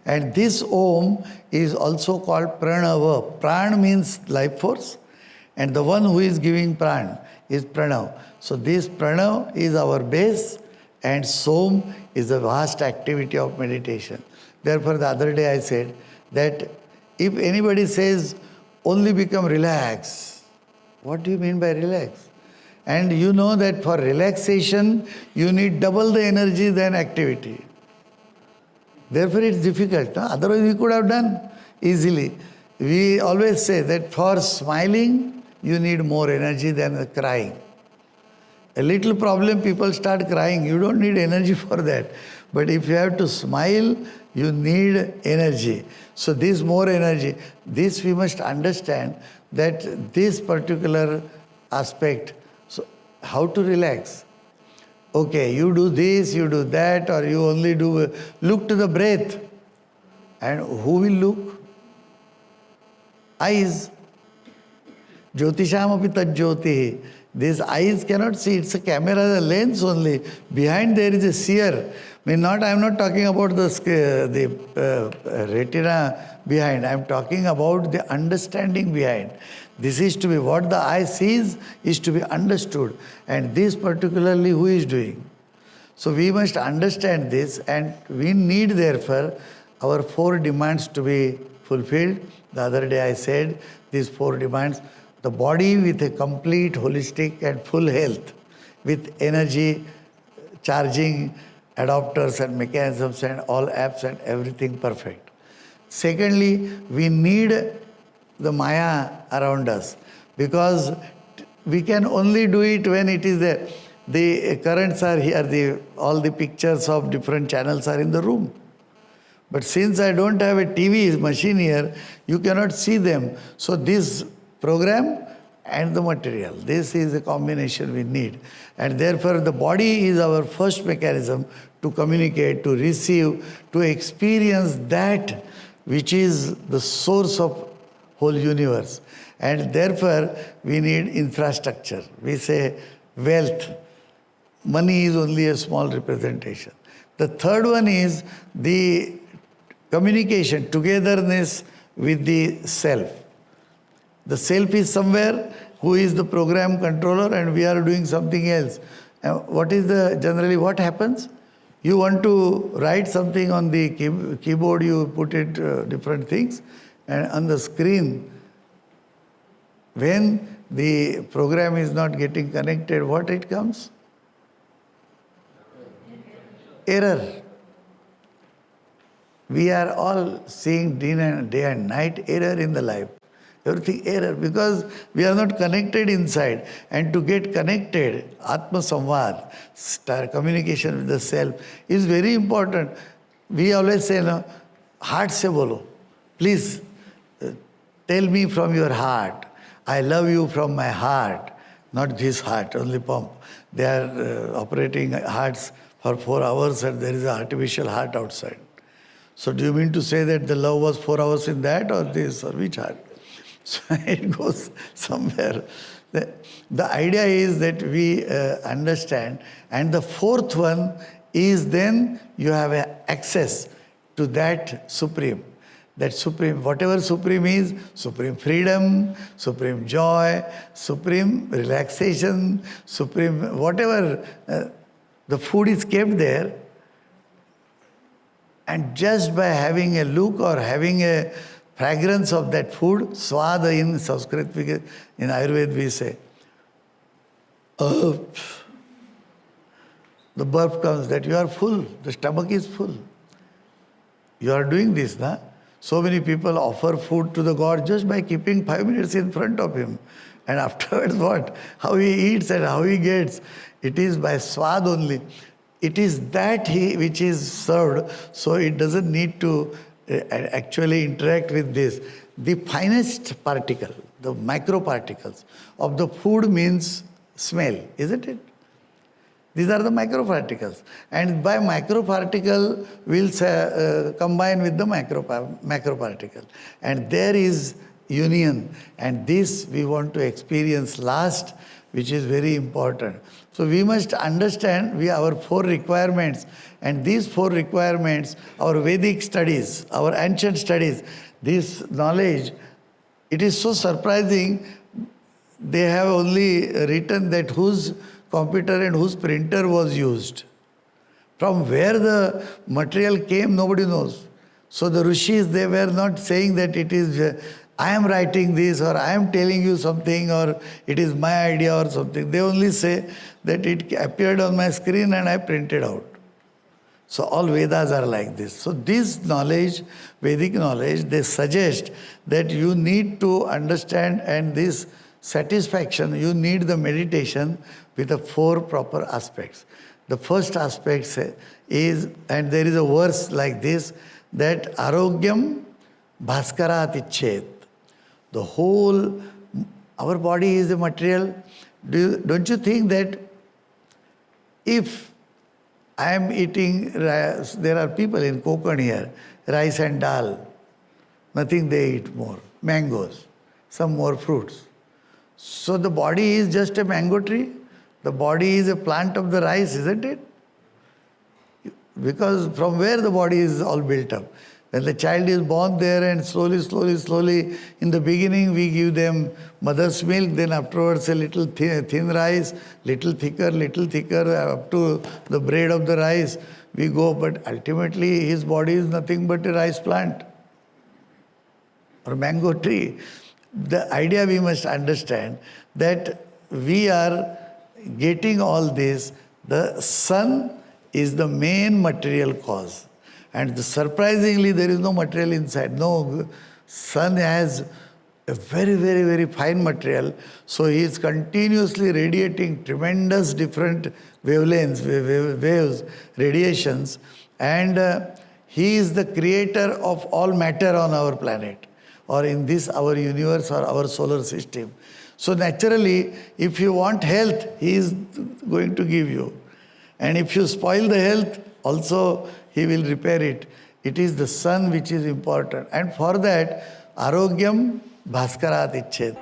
And this Om is also called Pranava. Pran means life force, and the one who is giving Pran is Pranav. So this Pranav is our base, and Som is a vast activity of meditation. Therefore, the other day I said that if anybody says only become relaxed, what do you mean by relax? And you know that for relaxation, you need double the energy than activity. Therefore, it's difficult. No? Otherwise, we could have done easily. We always say that for smiling, you need more energy than crying. A little problem, people start crying. You don't need energy for that. But if you have to smile, you need energy. So this more energy, this we must understand that this particular aspect, so how to relax? Okay, you do this, you do that, or you only do, look to the breath. And who will look? Eyes. Jyotisham api tajyoti. These eyes cannot see, it's a camera, the lens only. Behind there is a seer. I am not talking about the retina behind, I am talking about the understanding behind. This is to be, what the eye sees is to be understood. And this particularly who is doing. So we must understand this, and we need therefore our 4 demands to be fulfilled. The other day I said these 4 demands. The body with a complete, holistic and full health, with energy, charging, adapters and mechanisms and all apps and everything perfect. Secondly, we need the Maya around us, because we can only do it when it is there. The currents are here, all the pictures of different channels are in the room. But since I don't have a TV machine here, you cannot see them. So this program and the material, this is a combination we need. And therefore the body is our first mechanism to communicate, to receive, to experience that which is the source of whole universe. And therefore we need infrastructure. We say wealth. Money is only a small representation. The third one is the communication, togetherness with the self. The self is somewhere who is the program controller, and we are doing something else. Generally what happens? You want to write something on the keyboard, you put it different things, and on the screen, when the program is not getting connected, what it comes? Error. We are all seeing day and night error in the life. Everything error, because we are not connected inside. And to get connected, Atma Samvad, communication with the self, is very important. We always say, no, heart se bolo. Please tell me from your heart. I love you from my heart. Not this heart, only pump. They are operating hearts for 4 hours, and there is an artificial heart outside. So do you mean to say that the love was 4 hours in that, or this, or which heart? So it goes somewhere. The idea is that we understand. And the fourth one is then you have access to that Supreme. That Supreme, whatever Supreme is, Supreme freedom, Supreme joy, Supreme relaxation, Supreme whatever. The food is kept there. And just by having a look or having a fragrance of that food, swada in Sanskrit, in Ayurveda we say, the burp comes that you are full, the stomach is full. You are doing this, na? So many people offer food to the God just by keeping 5 minutes in front of him. And afterwards what? How he eats and how he gets. It is by swad only. It is that which is served, so it doesn't need to actually interact with this. The finest particle, the microparticles of the food means smell, isn't it? These are the microparticles. And by microparticle, we'll combine with the macroparticle. And there is union. And this we want to experience last. which is very important. So we must understand our 4 requirements, and these 4 requirements, our Vedic studies, our ancient studies, this knowledge, it is so surprising. They have only written that whose computer and whose printer was used. From where the material came, nobody knows. So the rishis, they were not saying that it is, I am writing this, or I am telling you something, or it is my idea or something. They only say that it appeared on my screen and I printed out. So all Vedas are like this. So this knowledge, Vedic knowledge, they suggest that you need to understand, and this satisfaction, you need the meditation with the 4 proper aspects. The first aspect is, and there is a verse like this, that arogyam bhaskarat ichet. The whole, our body is a material. Don't you think that if I am eating rice, there are people in Konkan here, rice and dal, nothing they eat more, mangoes, some more fruits. So the body is just a mango tree. The body is a plant of the rice, isn't it? Because from where the body is all built up. When the child is born there, and slowly, in the beginning we give them mother's milk, then afterwards a little thin rice, little thicker, up to the bread of the rice we go. But ultimately his body is nothing but a rice plant or mango tree. The idea we must understand that we are getting all this. The sun is the main material cause. And surprisingly, there is no material inside. No, sun has a very fine material. So he is continuously radiating tremendous different wavelengths, waves, radiations. And he is the creator of all matter on our planet, or in this, our universe or our solar system. So naturally, if you want health, he is going to give you. And if you spoil the health, also he will repair it. It is the sun which is important. And for that, arogyam bhaskarat ichet.